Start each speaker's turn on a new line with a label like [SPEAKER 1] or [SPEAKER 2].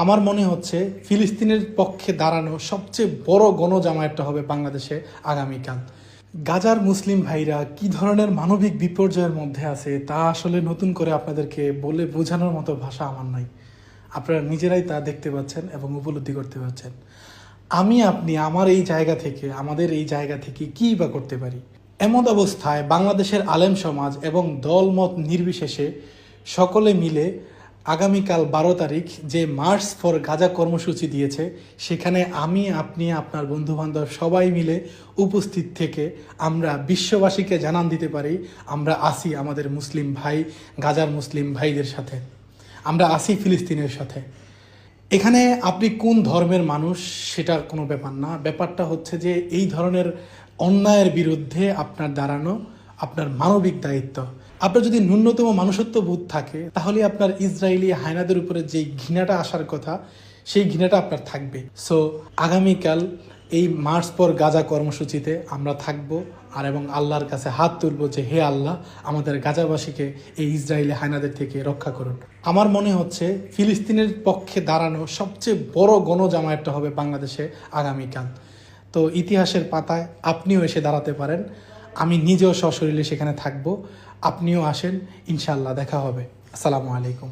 [SPEAKER 1] আমার মনে হচ্ছে ফিলিস্তিনের পক্ষে দাঁড়ানো সবচেয়ে বড় গণজামায়াতটা হবে বাংলাদেশে আগামীকাল। গাজার মুসলিম ভাইরা কি ধরনের মানবিক বিপর্যয়ের মধ্যে আছে তা আসলে নতুন করে আপনাদেরকে বলে বোঝানোর মতো ভাষা আমার নাই। আপনারা নিজেরাই তা দেখতে পাচ্ছেন এবং উপলব্ধি করতে পারছেন। আপনি আমাদের এই জায়গা থেকে কী বা করতে পারি? এমত অবস্থায় বাংলাদেশের আলেম সমাজ এবং দলমত নির্বিশেষে সকলে মিলে আগামীকাল 12 তারিখ যে মার্চ ফর গাজা কর্মসূচি দিয়েছে, সেখানে আপনি আপনার বন্ধুবান্ধব সবাই মিলে উপস্থিত থেকে আমরা বিশ্ববাসীকে জানান দিতে পারি আমরা আসি আমাদের মুসলিম ভাই, গাজার মুসলিম ভাইদের সাথে, আমরা আসি ফিলিস্তিনের সাথে। এখানে আপনি কোন ধর্মের মানুষ সেটা কোনো ব্যাপার না, ব্যাপারটা হচ্ছে যে এই ধরনের অন্যায়ের বিরুদ্ধে আপনার দাঁড়ানো আপনার মানবিক দায়িত্ব। আপনার যদি ন্যূনতম মনুষ্যত্ব বোধ থাকে তাহলে আপনার ইসরায়েলি হায়নাদের উপরে যেই ঘৃণাটা আসার কথা সেই ঘৃণাটা আপনার থাকবে। সো আগামীকাল এই মার্চ পর গাজা কর্মসূচিতে আমরা থাকবো এবং আল্লাহর কাছে হাত তুলবো যে হে আল্লাহ, আমাদের গাজাবাসীকে এই ইসরায়েলি হায়নাদের থেকে রক্ষা করুন। আমার মনে হচ্ছে ফিলিস্তিনের পক্ষে দাঁড়ানো সবচেয়ে বড় গণজামায়াতটা হবে বাংলাদেশে আগামীকাল। তো ইতিহাসের পাতায় আপনিও এসে দাঁড়াতে পারেন, আমি নিজেও সশরীরে সেখানে থাকবো। আপনিও আসেন, ইনশাআল্লাহ দেখা হবে। আসসালামু আলাইকুম।